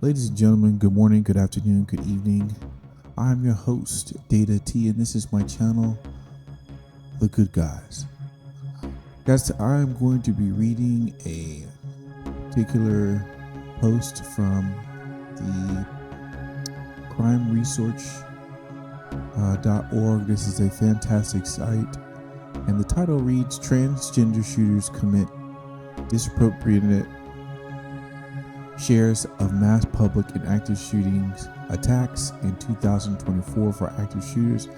Ladies and gentlemen, good morning, good afternoon, good evening. I'm your host, Data T, and this is my channel, The Good Guys. Guys, I'm going to be reading a particular post from the crimeresearch.org. This is a fantastic site, and the title reads, Transgender Shooters Commit Disproportionate Shares of Mass Public and Active Shootings Attacks in 2024 for active shooters,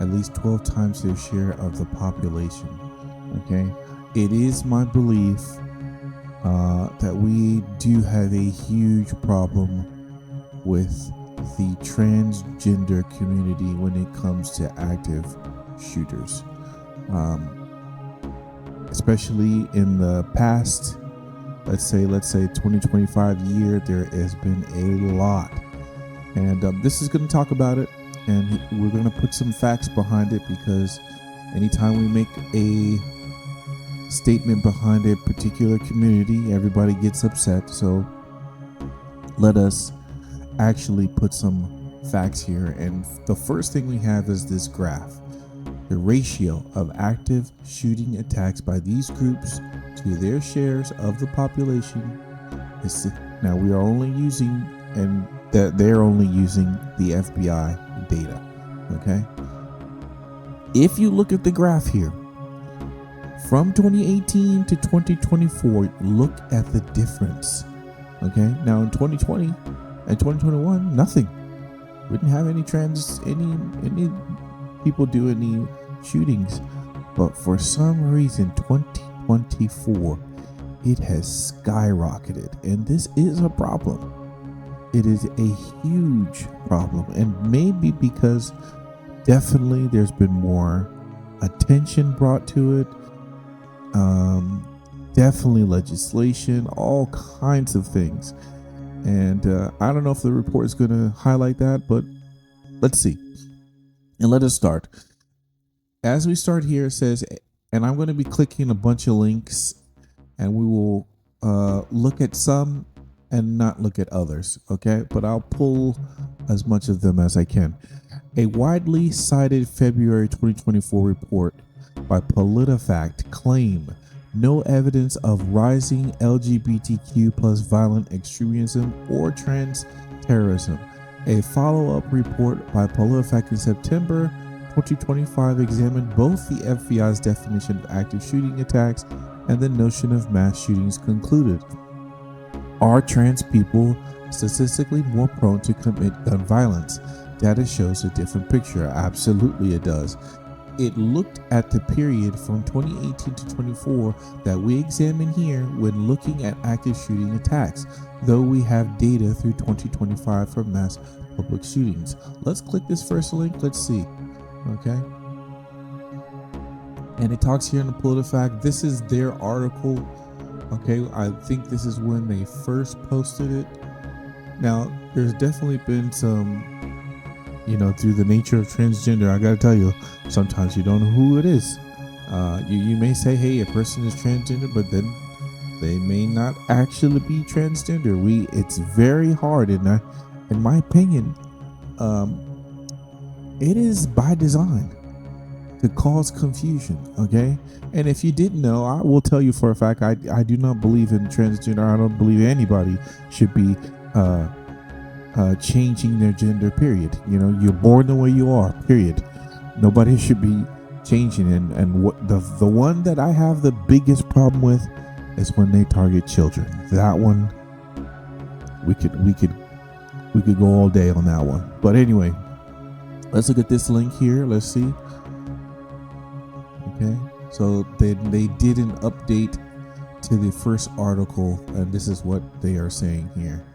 at least 12 times their share of the population. Okay, it is my belief that we do have a huge problem with the transgender community when it comes to active shooters, especially in the past. Let's say 2025 year, there has been a lot, and this is going to talk about it, and we're going to put some facts behind it, because anytime we make a statement behind a particular community, everybody gets upset. So let us actually put some facts here. And the first thing we have is this graph. The ratio of active shooting attacks by these groups to their shares of the population is, now we are only using, and that they're only using the FBI data. Okay, if you look at the graph here from 2018 to 2024, look at the difference. Okay, now in 2020 and 2021, nothing. We didn't have any people do any shootings, but for some reason 2024 it has skyrocketed, and this is a problem. It is a huge problem, and maybe because definitely there's been more attention brought to it, definitely legislation, all kinds of things, and I don't know if the report is going to highlight that, but let's see. And let us start. As we start here, it says, and I'm going to be clicking a bunch of links, and we will look at some and not look at others, okay? But I'll pull as much of them as I can. A widely cited February 2024 report by PolitiFact claimed no evidence of rising LGBTQ plus violent extremism or trans terrorism. A follow-up report by PolitiFact in September 2025 examined both the FBI's definition of active shooting attacks and the notion of mass shootings. Concluded, are trans people statistically more prone to commit gun violence? Data shows a different picture. Absolutely it does. It looked at the period from 2018 to 24 that we examine here when looking at active shooting attacks, though we have data through 2025 for mass public shootings. Let's click this first link. Let's see. Okay, and it talks here in the PolitiFact. This is their article. Okay, I think this is when they first posted it. Now, there's definitely been some, through the nature of transgender, I gotta tell you, sometimes you don't know who it is. You may say, hey, a person is transgender, but then they may not actually be transgender. It's very hard, in my opinion, it is by design to cause confusion, okay? And if you didn't know, I will tell you for a fact, I do not believe in transgender. I don't believe anybody should be changing their gender, period. You're born the way you are, period. Nobody should be changing. And what the one that I have the biggest problem with is when they target children. That one, we could go all day on that one. But anyway, let's look at this link here. Let's see. Okay, so they did an update to the first article, and this is what they are saying here.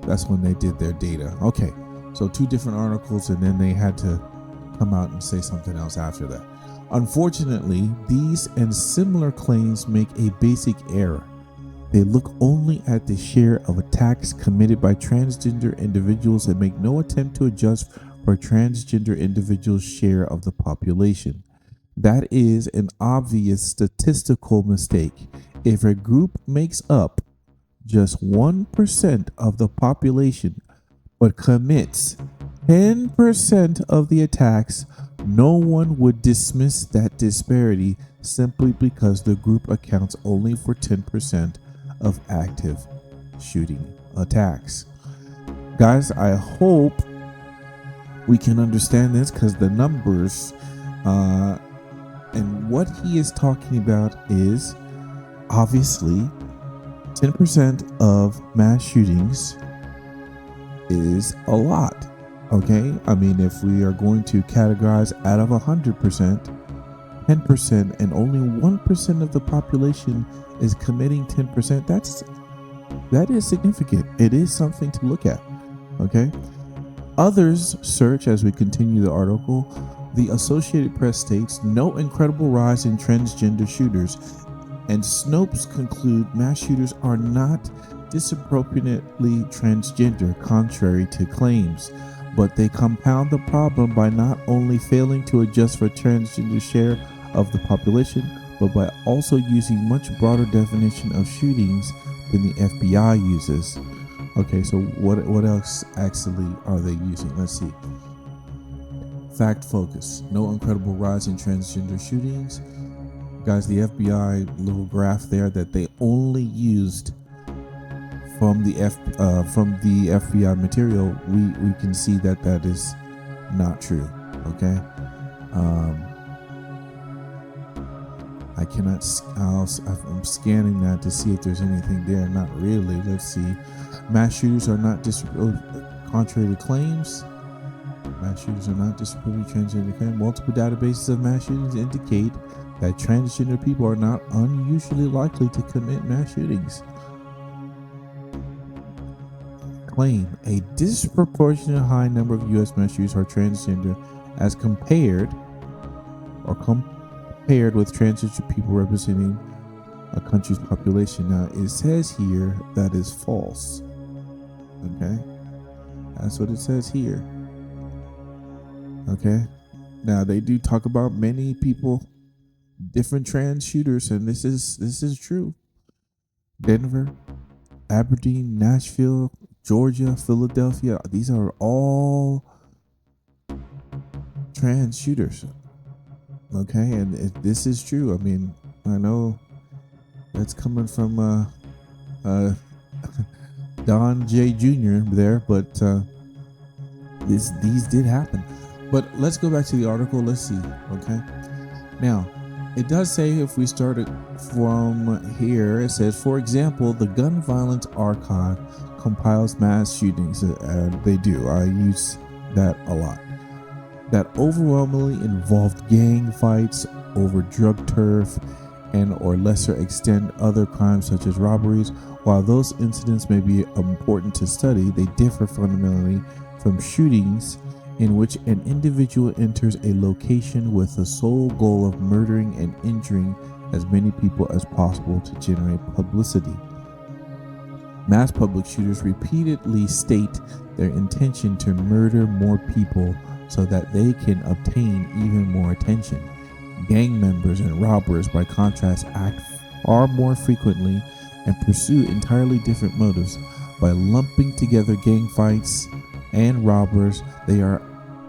That's when they did their data. Okay, so two different articles, and then they had to come out and say something else after that. Unfortunately, these and similar claims make a basic error. They look only at the share of attacks committed by transgender individuals and make no attempt to adjust for transgender individuals' share of the population. That is an obvious statistical mistake. If a group makes up just 1% of the population, but commits 10% of the attacks, no one would dismiss that disparity simply because the group accounts only for 10% of active shooting attacks. Guys, I hope we can understand this, because the numbers and what he is talking about is obviously 10% of mass shootings is a lot. Okay, I mean, if we are going to categorize out of 100%, 10%, and only 1% of the population is committing 10%, that is significant. It is something to look at. Okay, others search as we continue the article. The Associated Press states no incredible rise in transgender shooters, and Snopes conclude mass shooters are not disproportionately transgender, contrary to claims, but they compound the problem by not only failing to adjust for transgender share of the population, but by also using much broader definition of shootings than the FBI uses. Okay, so what else actually are they using? Let's see. Fact focus. No incredible rise in transgender shootings. Guys, the FBI little graph there that they only used from the FBI material, we can see that is not true. Okay, I cannot. I'm scanning that to see if there's anything there. Not really. Let's see. Mass shooters are not contrary to claims. Mass shooters are not disproportionately transgender claims. Multiple databases of mass shootings indicate that transgender people are not unusually likely to commit mass shootings. Claim a disproportionate high number of U.S. mass shooters are transgender as compared with transgender people representing a country's population. Now, it says here that is false. Okay, that's what it says here. Okay, now they do talk about many people, different trans shooters, and this is true. Denver, Aberdeen, Nashville, Georgia, Philadelphia, these are all trans shooters. Okay, and this is true. I mean, I know that's coming from Don J. Jr. there, but these did happen. But let's go back to the article. Let's see. Okay, now it does say, if we started from here, it says, for example, the Gun Violence Archive compiles mass shootings, and they do. I use that a lot. That overwhelmingly involved gang fights over drug turf and or lesser extent other crimes such as robberies. While those incidents may be important to study, they differ fundamentally from shootings in which an individual enters a location with the sole goal of murdering and injuring as many people as possible to generate publicity. Mass public shooters repeatedly state their intention to murder more people so that they can obtain even more attention. Gang members and robbers, by contrast, act far more frequently and pursue entirely different motives. By lumping together gang fights and robbers, they are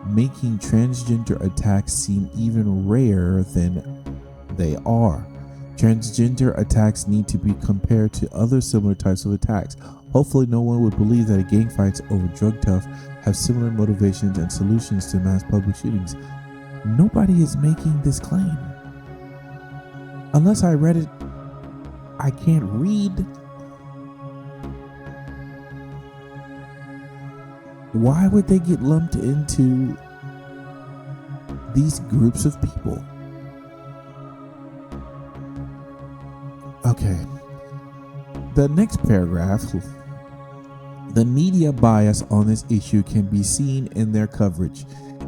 making transgender attacks seem even rarer than they are. Transgender attacks need to be compared to other similar types of attacks. Hopefully no one would believe that gang fights over drug tough have similar motivations and solutions to mass public shootings. Nobody is making this claim. Unless I read it, I can't read. Why would they get lumped into these groups of people? Okay. The next paragraph. The media bias on this issue can be seen in their coverage,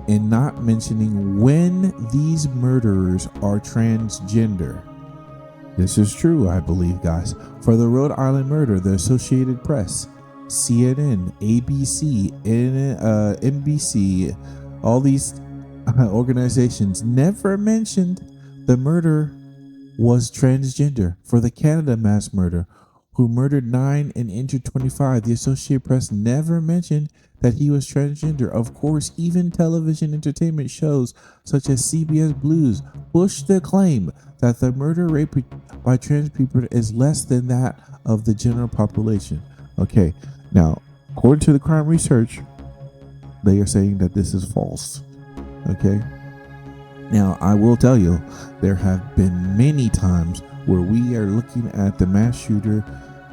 in not mentioning when these murderers are transgender. This is true, I believe, guys. For the Rhode Island murder, the Associated Press, CNN, ABC, NBC, all these organizations never mentioned the murder was transgender. For the Canada mass murder, who murdered 9 and injured 25. The Associated Press never mentioned that he was transgender. Of course, even television entertainment shows such as CBS Blues push the claim that the murder rate by trans people is less than that of the general population. Okay, now, according to the crime research, they are saying that this is false. Okay, now I will tell you, there have been many times where we are looking at the mass shooter,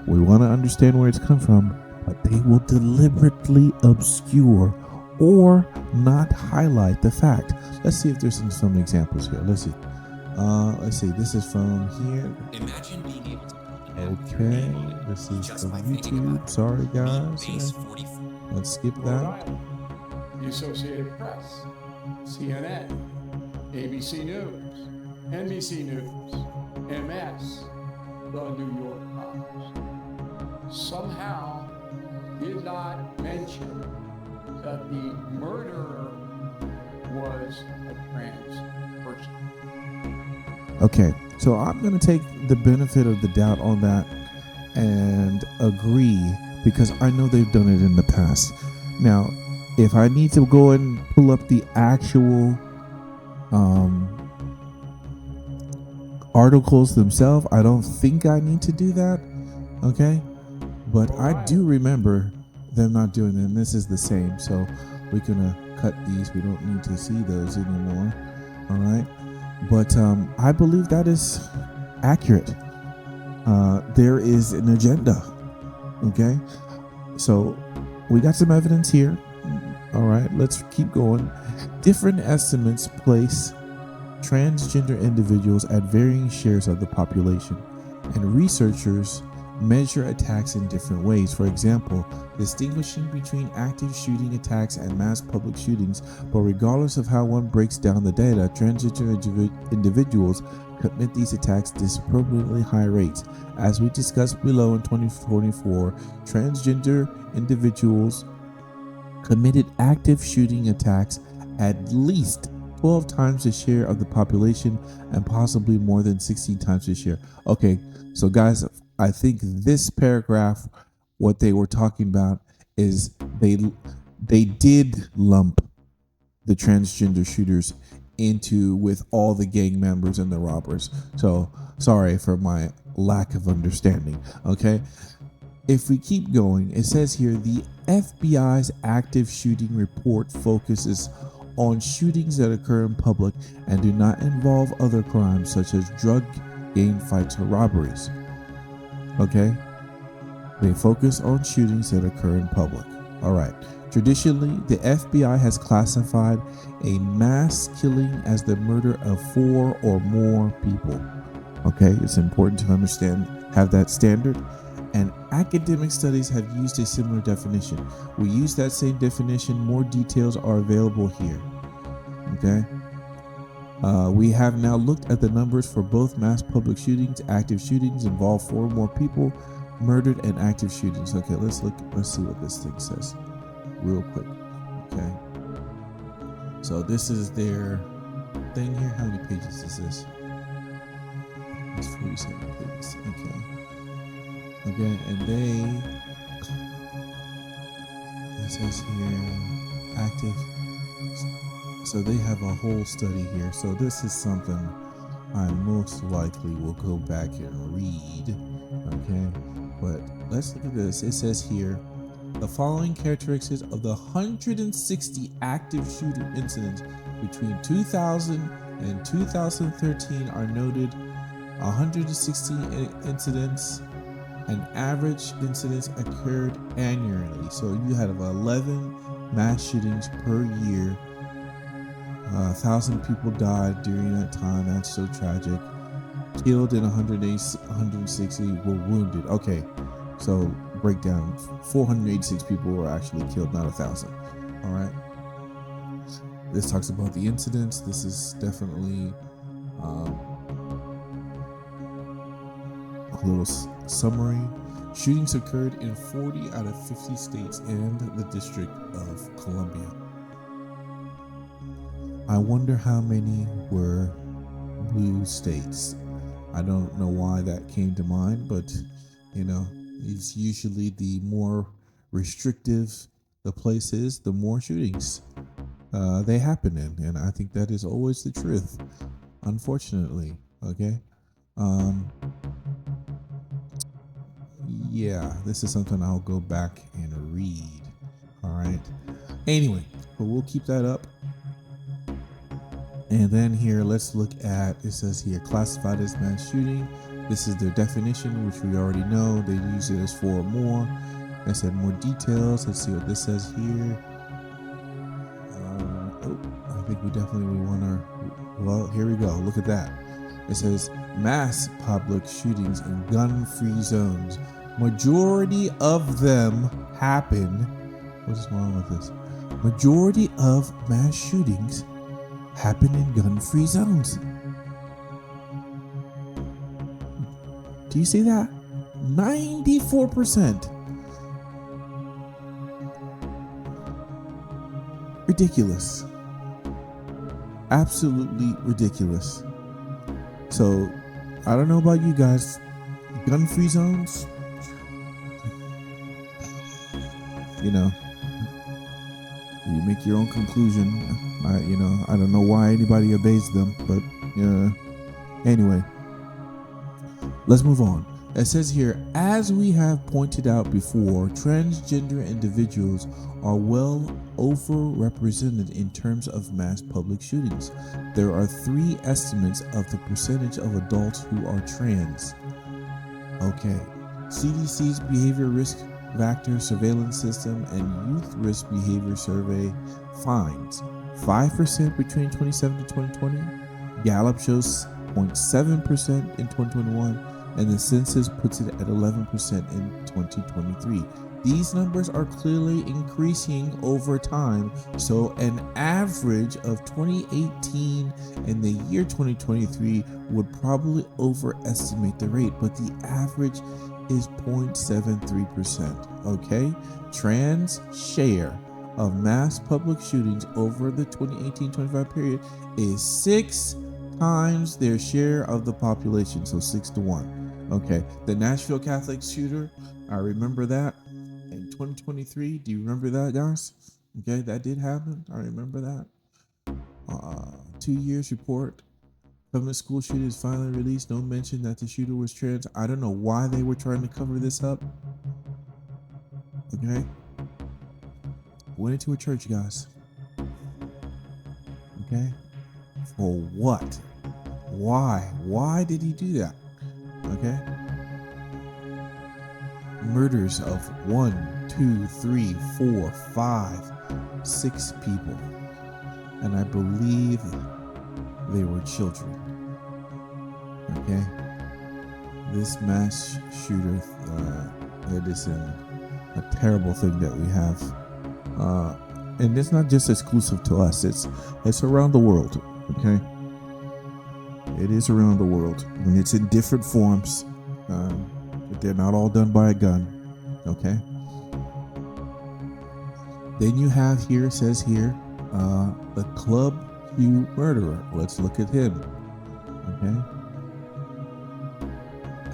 we want to understand where it's come from, but they will deliberately obscure or not highlight the fact. Let's see if there's some examples here. Let's see. This is from here. Imagine being able to Okay, this is from YouTube. Sorry, guys. Let's skip that. The Associated Press, CNN, ABC News, NBC News, MS, the New York Times, somehow did not mention that the murderer was a trans person. Okay, so I'm going to take the benefit of the doubt on that and agree, because I know they've done it in the past. Now, if I need to go and pull up the actual articles themselves, I don't think I need to do that. Okay, but I do remember them not doing it, and this is the same, so we're gonna cut these. We don't need to see those anymore. All right, but I believe that is accurate. There is an agenda. Okay, so we got some evidence here. All right, let's keep going. Different estimates place transgender individuals at varying shares of the population, and researchers measure attacks in different ways. For example, distinguishing between active shooting attacks and mass public shootings. But regardless of how one breaks down the data, transgender individuals commit these attacks disproportionately high rates. As we discussed below, in 2024, transgender individuals committed active shooting attacks at least 12 times the share of the population, and possibly more than 16 times the share. Okay, so guys, I think this paragraph, what they were talking about is they did lump the transgender shooters into with all the gang members and the robbers. So sorry for my lack of understanding. Okay, if we keep going, it says here the FBI's active shooting report focuses on shootings that occur in public and do not involve other crimes such as drug, gang fights, or robberies. Okay, they focus on shootings that occur in public. All right. Traditionally, the FBI has classified a mass killing as the murder of 4 or more people. Okay, it's important to understand, have that standard. And academic studies have used a similar definition. We use that same definition. More details are available here. Okay. We have now looked at the numbers for both mass public shootings. Active shootings involve 4 or more people murdered, and active shootings. Okay, let's see what this thing says real quick. Okay. So this is their thing here. How many pages is this? It's 47 pages. Okay. Okay, and it says here, active. So they have a whole study here. So this is something I most likely will go back and read. Okay, but let's look at this. It says here, the following characteristics of the 160 active shooter incidents between 2000 and 2013 are noted. 160 incidents. An average incidents occurred annually. So you had 11 mass shootings per year. 1,000 people died during that time. That's so tragic. Killed in 160 were wounded. Okay, so breakdown: 486 people were actually killed, not 1,000. All right. This talks about the incidents. This is definitely a little summary. Shootings occurred in 40 out of 50 states and the District of Columbia. I wonder how many were blue states. I don't know why that came to mind, but you know, is usually the more restrictive the place is, the more shootings they happen in. And I think that is always the truth, unfortunately. Okay. Um, yeah, this is something I'll go back and read. All right. Anyway, but we'll keep that up. And then here, let's look at, it says here, classified as mass shooting. This is their definition, which we already know. They use it as 4 or more. I said more details. Let's see what this says here. I think we definitely want to, well, here we go. Look at that. It says mass public shootings in gun-free zones. Majority of them happen. What is wrong with this? Majority of mass shootings happen in gun-free zones. Do you see that? 94%. Ridiculous. Absolutely ridiculous. So, I don't know about you guys. Gun-free zones, you know, you make your own conclusion. I don't know why anybody obeys them, but anyway, let's move on. It says here, as we have pointed out before, transgender individuals are well overrepresented in terms of mass public shootings. There are 3 estimates of the percentage of adults who are trans. Okay, CDC's Behavior Risk Factor Surveillance System and Youth Risk Behavior Survey finds 5% between 2017 to 2020. Gallup shows 0.7% in 2021, and the census puts it at 11% in 2023. These numbers are clearly increasing over time, so an average of 2018 and the year 2023 would probably overestimate the rate, but the average is 0.73%. Okay, trans share of mass public shootings over the 2018-25 period is 6 times their share of the population, so 6-1. Okay, the Nashville Catholic shooter, I remember that in 2023. Do you remember that, guys? Okay, that did happen. I remember that. 2 years report. Feminist school shooter is finally released. No mention that the shooter was trans. I don't know why they were trying to cover this up. Okay, went into a church, guys. Okay, for what? Why? Why did he do that? Okay. Murders of 1, 2, 3, 4, 5, 6 people. And I believe they were children. Okay. This mass shooter, it is a terrible thing that we have. And it's not just exclusive to us. It's around the world. Okay. It is around the world, and it's in different forms. But they're not all done by a gun. Okay. Then you have here, it says here, the Club Q murderer. Let's look at him. Okay.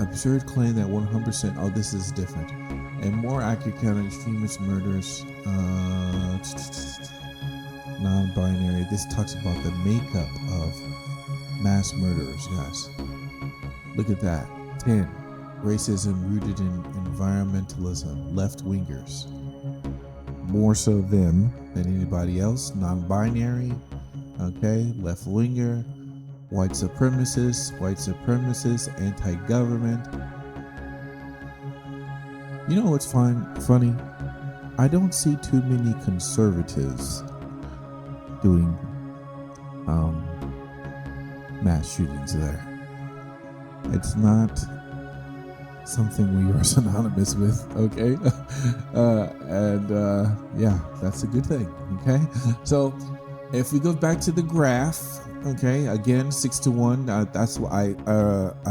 Absurd claim that 100%. Oh, this is different. And more accurate count of extremist murders. Non-binary. This talks about the makeup of mass murderers, guys. Look at that. 10. Racism rooted in environmentalism. Left-wingers. More so them than anybody else. Non-binary. Okay. Left-winger. White supremacists. Anti-government. You know what's funny? I don't see too many conservatives doing mass shootings there. It's not something we are synonymous with, okay? Yeah, that's a good thing, okay? So if we go back to the graph, okay, again, 6-1, that's what I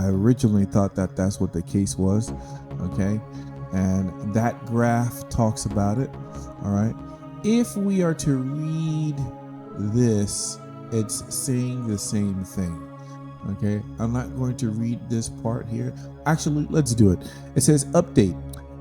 originally thought that's what the case was, okay? And that graph talks about it, all right? If we are to read this, it's saying the same thing. Okay, I'm not going to read this part here. Actually, let's do it. It says update.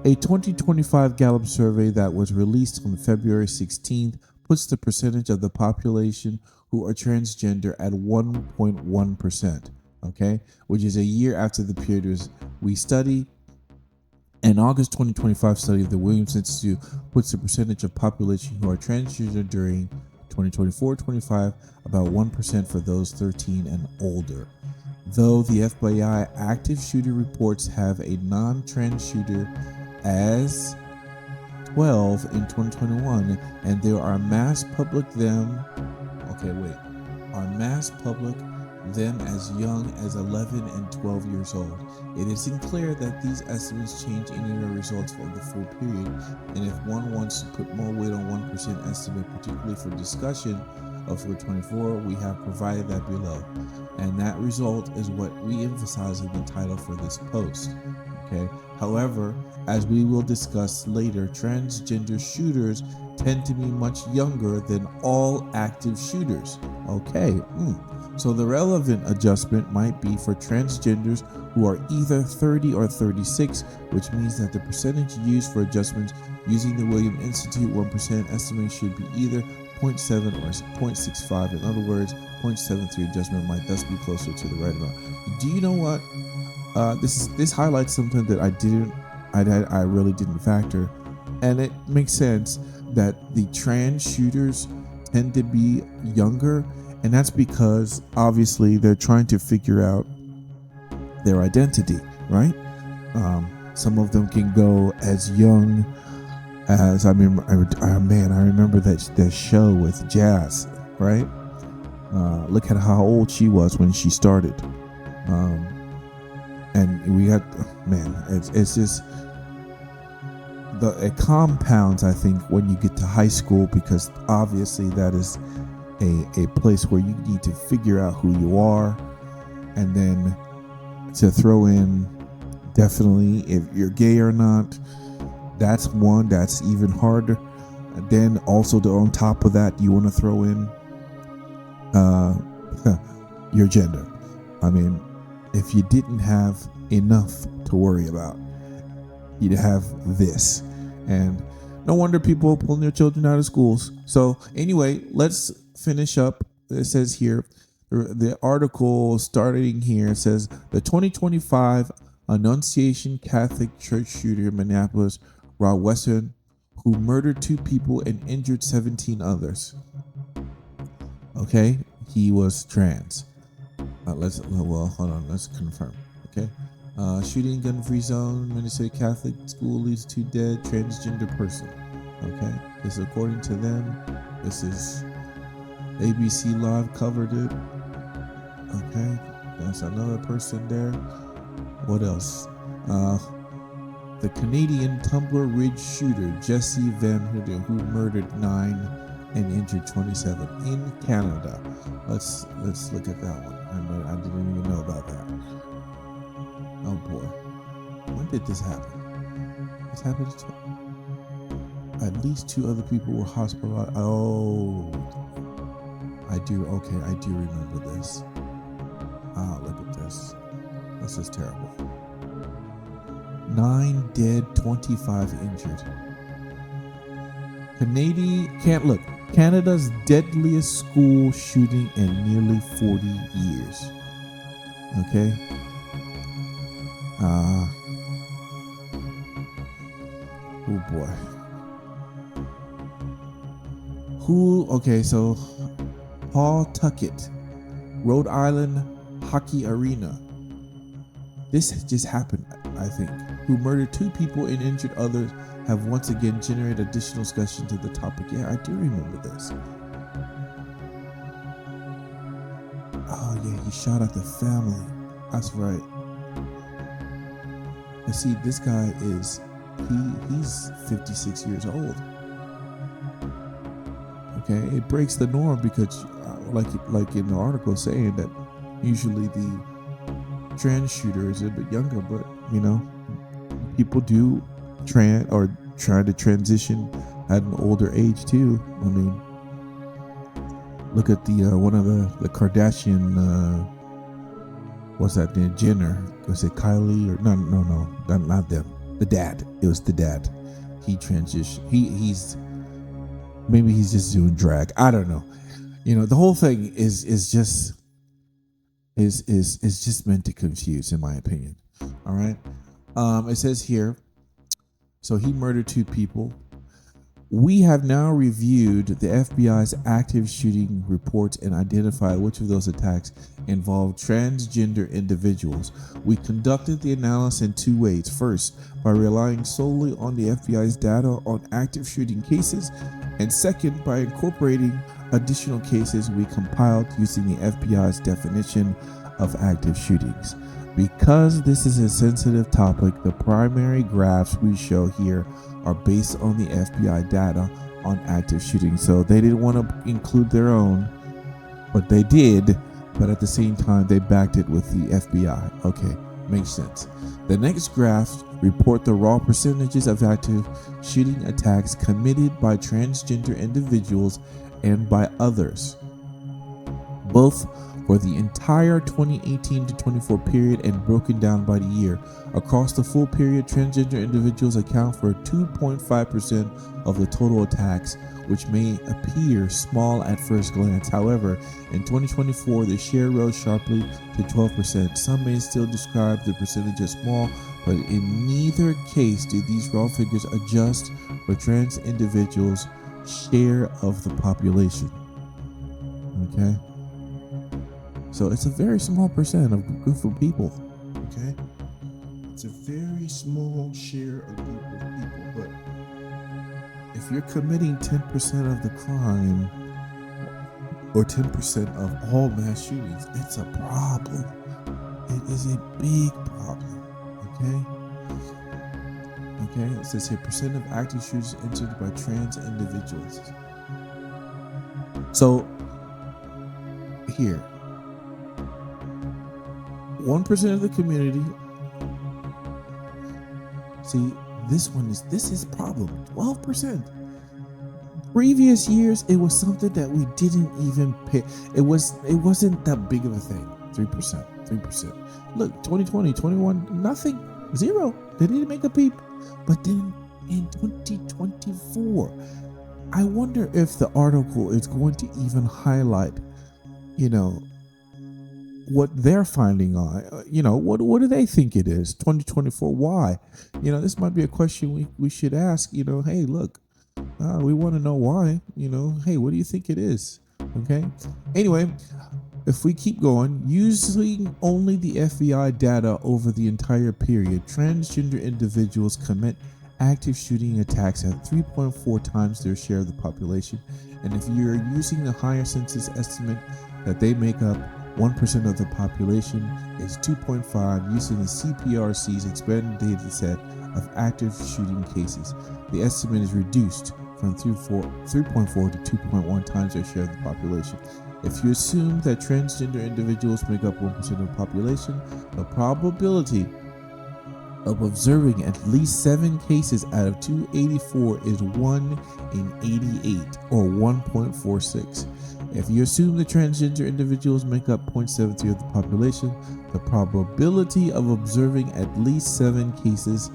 A 2025 Gallup survey that was released on February 16th puts the percentage of the population who are transgender at 1.1%, okay, which is a year after the period we study. An August 2025 study of the Williams Institute puts the percentage of population who are transgender during 2024-25 about 1% for those 13 and older. Though the FBI active shooter reports have a non-trans shooter as 12 in 2021, and there are mass public them as young as 11 and 12 years old. It isn't clear that these estimates change any of the results for the full period, and if one wants to put more weight on 1% estimate, particularly for discussion of 24, we have provided that below. And that result is what we emphasize in the title for this post. Okay. However, as we will discuss later, transgender shooters tend to be much younger than all active shooters. Okay. So the relevant adjustment might be for transgenders who are either 30 or 36, which means that the percentage used for adjustments using the Williams Institute 1% estimate should be either 0.7 or 0.65. In other words, 0.73 adjustment might thus be closer to the right amount. Do you know what? This highlights something that I really didn't factor, and it makes sense that the trans shooters tend to be younger, and that's because obviously they're trying to figure out their identity, right? Some of them can go as young as I remember that show with Jazz, right? Look at how old she was when she started. And we got, it's just it compounds, I think, when you get to high school, because obviously that is a place where you need to figure out who you are, and then to throw in definitely if you're gay or not. That's one that's even harder. And then also on top of that, you want to throw in your gender. I mean, if you didn't have enough to worry about, you'd have this. And no wonder people are pulling their children out of schools. So anyway, let's finish up. It says here, the article starting here says the 2025 Annunciation Catholic Church shooter in Minneapolis, Rod Weston, who murdered 2 people and injured 17 others. Okay, he was trans. Hold on, let's confirm. Okay, shooting gun-free zone, Minnesota Catholic school leaves 2 dead, transgender person. Okay, this is according to them. This is ABC Live covered it. Okay, that's another person there. What else? The Canadian Tumbler Ridge shooter Jesse Van Houten, who murdered 9 and injured 27 in Canada. Let's look at that one. I didn't even know about that. Oh boy, when did this happen? This happened at least 2 other people were hospitalized. Oh, I do remember this. Look at this. This is terrible. 9 dead, 25 injured. Canada's deadliest school shooting in nearly 40 years. Okay. Oh boy. So Paul Tuckett, Rhode Island Hockey Arena. This just happened, I think. Who murdered 2 people and injured others, have once again generated additional discussion to the topic. Yeah, I do remember this. Oh yeah, he shot at the family. That's right. And see, this guy he's 56 years old. Okay, it breaks the norm because, like in the article saying that usually the trans shooter is a bit younger, but people do try to transition at an older age too. I mean, look at the one of the Kardashian, what's that name? Jenner. Was it Kylie or no, not them. The dad. It was the dad. He transitioned. He's maybe he's just doing drag. I don't know. The whole thing is just meant to confuse, in my opinion. All right. It says here. So he murdered 2 people. We have now reviewed the FBI's active shooting reports and identified which of those attacks involved transgender individuals. We conducted the analysis in 2 ways. First, by relying solely on the FBI's data on active shooting cases, and second, by incorporating additional cases we compiled using the FBI's definition of active shootings. Because this is a sensitive topic, the primary graphs we show here are based on the FBI data on active shootings. So they didn't want to include their own, but they did. But at the same time, they backed it with the FBI. Okay, makes sense. The next graphs report the raw percentages of active shooting attacks committed by transgender individuals and by others, both for the entire 2018 to 24 period and broken down by the year. Across the full period, transgender individuals account for 2.5% of the total attacks, which may appear small at first glance. However, in 2024, the share rose sharply to 12%. Some may still describe the percentage as small, but in neither case do these raw figures adjust for trans individuals' share of the population. Okay? So it's a very small percent of a group of people, okay? It's a very small share of group of people, but if you're committing 10% of the crime or 10% of all mass shootings, it's a problem. It is a big problem, okay? Okay, it says here, percent of active shooters entered by trans individuals. So, here, 1% of the community. See, this is problem. 12%. Previous years, it was something that we didn't even pay. It wasn't that big of a thing. 3%. Look, 2020, 21, nothing. 0. They didn't make a peep. But then in 2024, I wonder if the article is going to even highlight, what they're finding on, what do they think it is? 2024, why? This might be a question we should ask, hey, look, we want to know why, hey, what do you think it is? Okay. Anyway, if we keep going, using only the FBI data over the entire period, transgender individuals commit active shooting attacks at 3.4 times their share of the population. And if you're using the higher census estimate that they make up 1% of the population, is 2.5 using the CPRC's expanded data set of active shooting cases. The estimate is reduced from 3.4 to 2.1 times their share of the population. If you assume that transgender individuals make up 1% of the population, the probability of observing at least 7 cases out of 284 is 1 in 88, or 1.46. If you assume that transgender individuals make up 0.73 of the population, the probability of observing at least 7 cases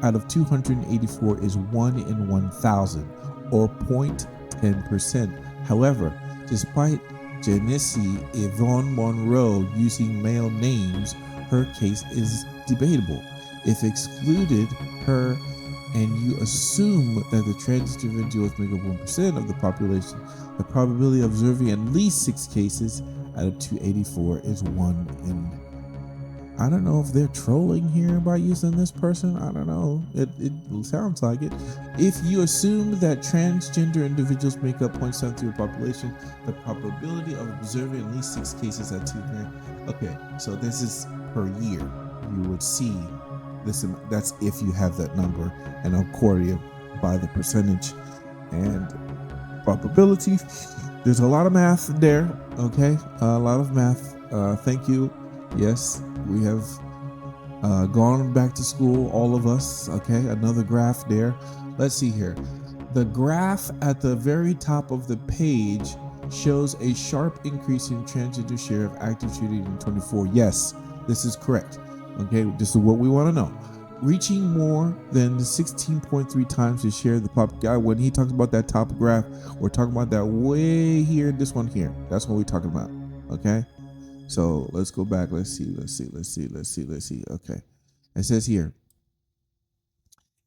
out of 284 is 1 in 1,000, or 0.10%. However, despite Janice Yvonne Monroe using male names, her case is debatable. If excluded her and you assume that the transgender individuals make up 1% of the population, the probability of observing at least 6 cases out of 284 is 1 in. I don't know if they're trolling here by using this person. I don't know. It sounds like it. If you assume that transgender individuals make up 0.73 of the population, the probability of observing at least 6 cases at 2. Okay, so this is per year. You would see this. That's if you have that number, and according by the percentage and probability. There's a lot of math there. Okay, a lot of math. Thank you. Yes, we have gone back to school, all of us. Okay, another graph there. Let's see here. The graph at the very top of the page shows a sharp increase in transgender share of active shooting in 24. Yes, this is correct. Okay, this is what we want to know. reaching more than the 16.3 times the share of the pop guy. When he talks about that top graph, we're talking about that way here, this one here. That's what we're talking about. Okay. So let's go back. Let's see. Okay. It says here,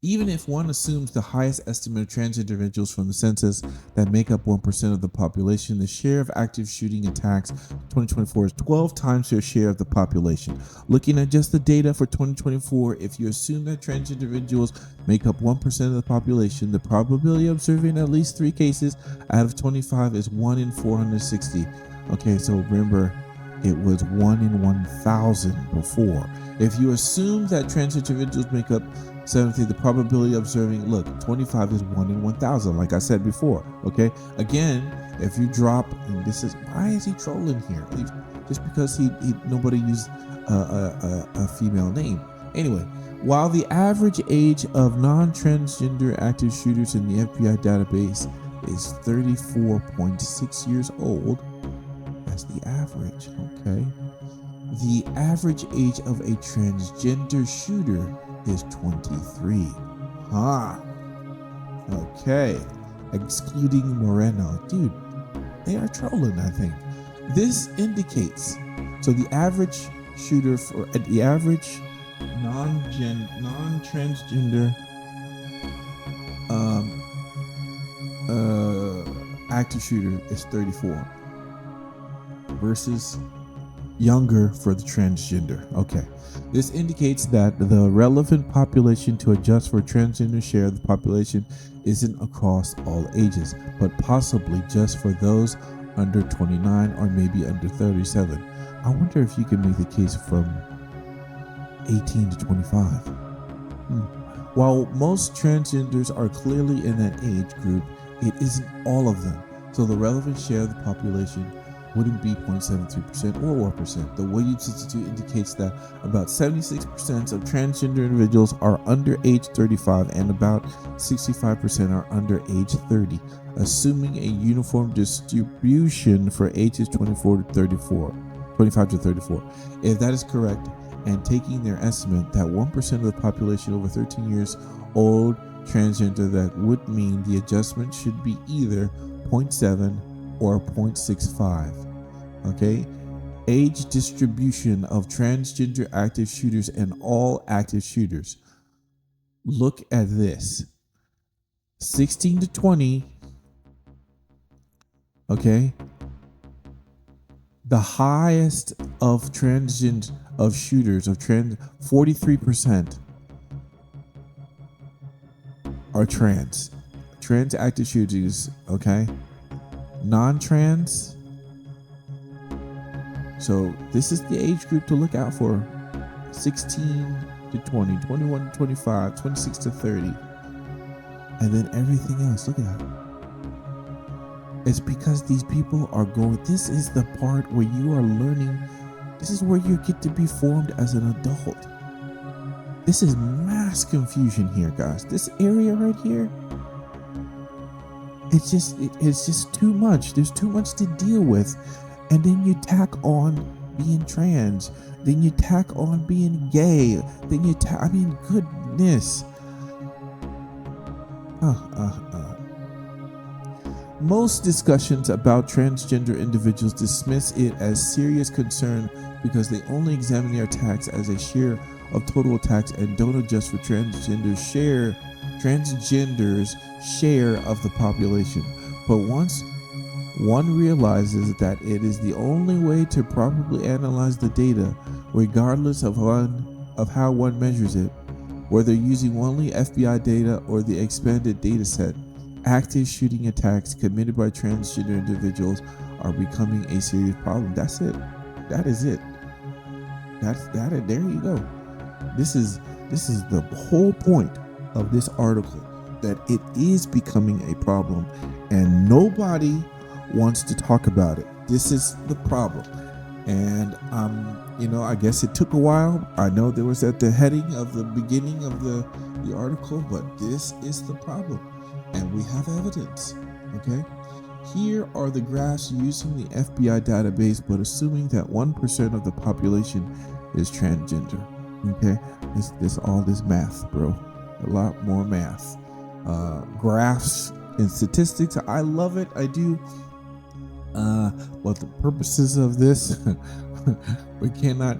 even if one assumes the highest estimate of transgender individuals from the census that make up 1% of the population, the share of active shooting attacks 2024 is 12 times their share of the population. Looking at just the data for 2024, if you assume that transgender individuals make up 1% of the population, the probability of observing at least 3 cases out of 25 is 1 in 460. Okay, so remember, it was 1 in 1,000 before. If you assume that transgender individuals make up 70, the probability of observing, look, 25 is 1 in 1,000, like I said before. Okay, again, if you drop, and this is, why is he trolling here? Just because he nobody used a female name. Anyway, while the average age of non-transgender active shooters in the FBI database is 34.6 years old, that's the average. Okay, the average age of a transgender shooter is 23. Okay. Excluding Moreno. Dude, they are trolling, I think. This indicates, so the average shooter for the average non-transgender active shooter is 34 versus younger for the transgender. Okay. This indicates that the relevant population to adjust for transgender share of the population isn't across all ages, but possibly just for those under 29 or maybe under 37. I wonder if you can make the case from 18 to 25. While most transgenders are clearly in that age group, it isn't all of them. So the relevant share of the population wouldn't be 0.73% or 1%. The Williams Institute indicates that about 76% of transgender individuals are under age 35 and about 65% are under age 30, assuming a uniform distribution for ages 25 to 34. If that is correct, and taking their estimate that 1% of the population over 13 years old transgender, that would mean the adjustment should be either 0.7 or 0.65. Okay, age distribution of transgender active shooters and all active shooters. Look at this: 16 to 20. Okay, the highest of transgender of shooters of 43% are trans active shooters. Okay, non-trans, so this is the age group to look out for: 16 to 20, 21 to 25, 26 to 30, and then everything else. Look at that. It's because these people are going, this is the part where you are learning, this is where you get to be formed as an adult. This is mass confusion here, guys. This area right here, it's just too much. There's too much to deal with. And then you tack on being trans. Then you tack on being gay. Then you goodness. Most discussions about transgender individuals dismiss it as serious concern because they only examine their attacks as a share of total attacks and don't adjust for transgenders' share of the population. But once one realizes that it is the only way to properly analyze the data, regardless of how one measures it, whether using only FBI data or the expanded data set, active shooting attacks committed by transgender individuals are becoming a serious problem. That's it. That is it. There you go. This is the whole point of this article, that it is becoming a problem and nobody wants to talk about it. This is the problem. And I guess it took a while. I know there was at the heading of the beginning of the article, but this is the problem. And we have evidence. Okay? Here are the graphs using the FBI database, but assuming that 1% of the population is transgender. Okay, this all this math, bro. A lot more math, graphs and statistics. I love it. I do. But the purposes of this, we cannot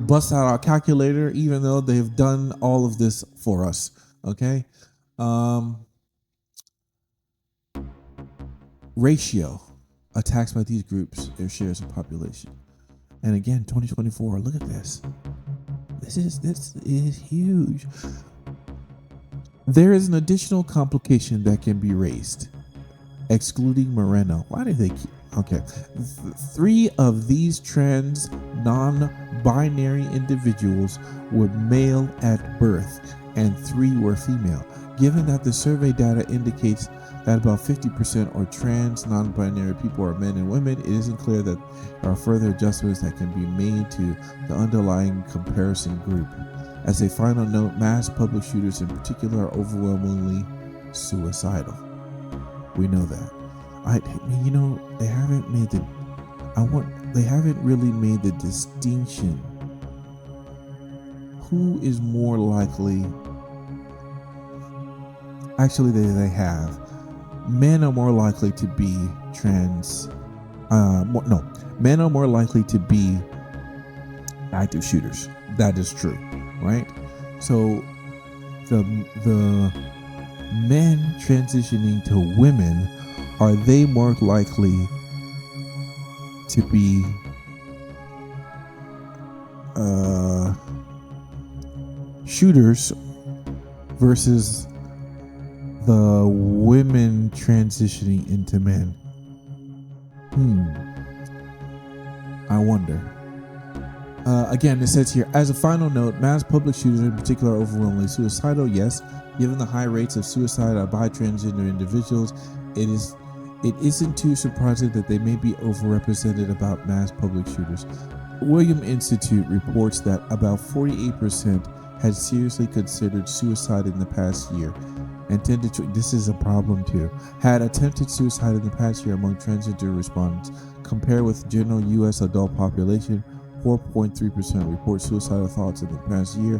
bust out our calculator, even though they've done all of this for us. Okay. Ratio attacks by these groups, their shares of population. And again, 2024. Look at this. This is huge. There is an additional complication that can be raised, excluding Moreno. Why did they keep? Okay. 3 of these trans non-binary individuals were male at birth and 3 were female. Given that the survey data indicates that about 50% are trans non-binary people are men and women, it isn't clear that there are further adjustments that can be made to the underlying comparison group. As a final note, mass public shooters in particular are overwhelmingly suicidal. We know that. They haven't made they haven't really made the distinction. Who is more likely? Actually, they have. Men are more likely to be trans. Men are more likely to be active shooters. That is true, right? So the men transitioning to women, are they more likely to be shooters versus the women transitioning into men? I wonder. Again, it says here, as a final note, mass public shooters in particular are overwhelmingly suicidal. Yes, given the high rates of suicide by transgender individuals, it isn't too surprising that they may be overrepresented about mass public shooters. William Institute reports that about 48% had seriously considered suicide in the past year, and this is a problem too, had attempted suicide in the past year among transgender respondents. Compared with general U.S. adult population, 4.3% report suicidal thoughts in the past year,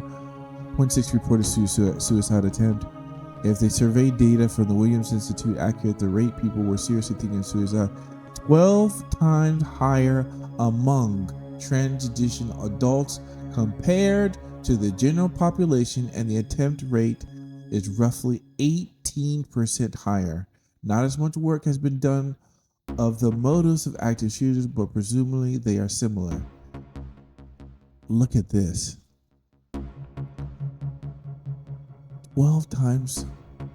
0.6% reported suicide attempt. If they surveyed data from the Williams Institute accurate, the rate people were seriously thinking of suicide 12 times higher among transition adults compared to the general population, and the attempt rate is roughly 18% higher. Not as much work has been done of the motives of active shooters, but presumably they are similar. Look at this. 12 times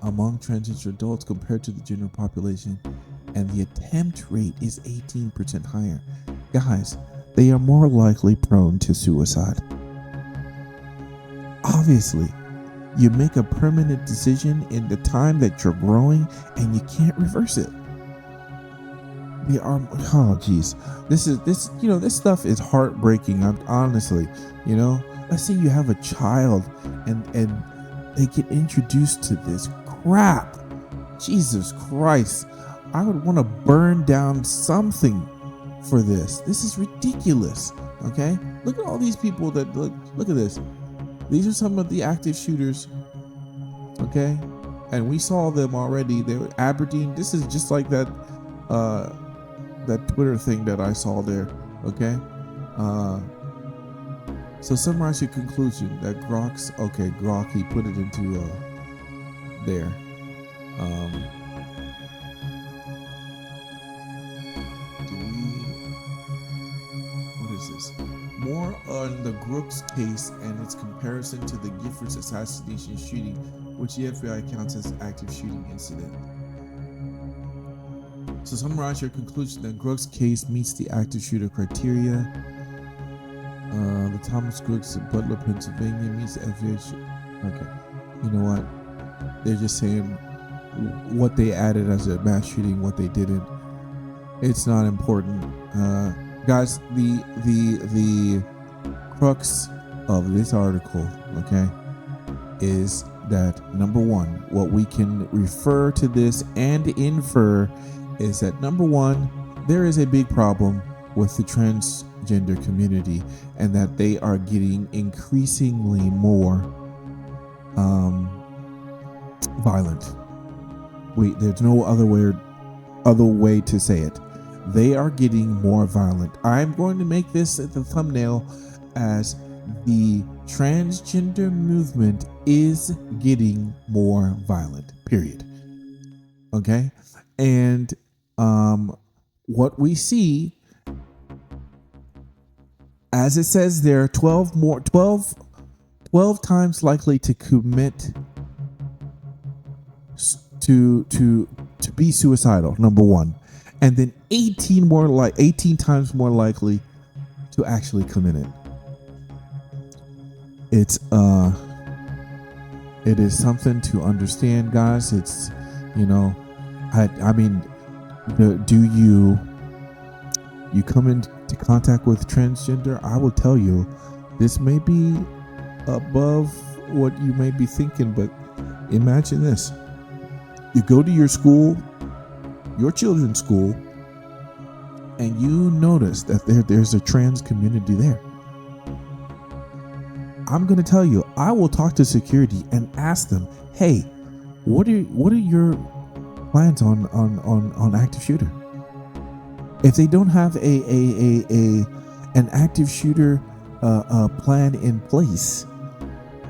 among transgender adults compared to the general population, and the attempt rate is 18% higher. Guys, they are more likely prone to suicide. Obviously, you make a permanent decision in the time that you're growing and you can't reverse it. They are, this stuff is heartbreaking. Honestly, let's say you have a child and they get introduced to this crap. Jesus Christ, I would want to burn down something for this. This is ridiculous. Okay, look at all these people that look at this. These are some of the active shooters. Okay, and we saw them already. They were Aberdeen. This is just like that Twitter thing that I saw there. Okay, so summarize your conclusion that Grok, he put it into there. What is this? More on the Brooks case and its comparison to the Giffords assassination shooting, which the FBI counts as active shooting incident. So summarize your conclusion that Brooks case meets the active shooter criteria. The Thomas Brooks in Butler, Pennsylvania meets the FBI. Okay, you know what? They're just saying what they added as a mass shooting, what they didn't. It's not important, guys. The crux of this article, okay, is that number one, what we can refer to this and infer is that number one, there is a big problem with the transgender community, and that they are getting increasingly more violent. Wait, there's no other way to say it. They are getting more violent. I'm going to make this the thumbnail as the transgender movement is getting more violent, period. Okay? And what we see, as it says there, 12 times likely to commit to be suicidal, number one, and then 18 times more likely to actually commit it. It is something to understand, guys. It's, I mean, do you come into contact with transgender? I will tell you, this may be above what you may be thinking, but imagine this. You go to your school, your children's school, and you notice that there's a trans community there. I'm going to tell you, I will talk to security and ask them, hey, what are your plans on active shooter? If they don't have an active shooter plan in place,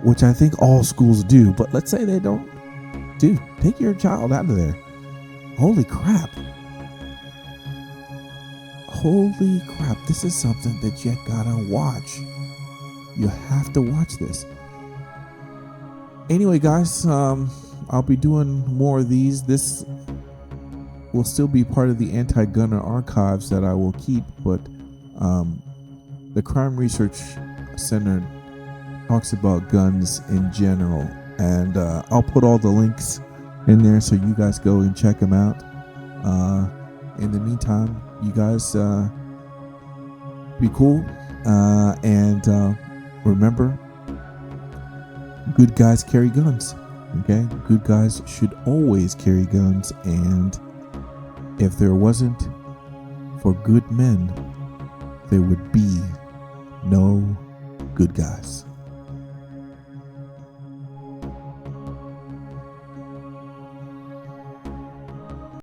which I think all schools do, but let's say they don't, dude, take your child out of there. Holy crap. This is something that you gotta watch. You have to watch this. Anyway, guys, I'll be doing more of these. This will still be part of the anti-gunner archives that I will keep, but the Crime Research Center talks about guns in general, and I'll put all the links in there so you guys go and check them out. In the meantime, you guys be cool, and remember, good guys carry guns. Okay, good guys should always carry guns, and if there wasn't for good men, there would be no good guys.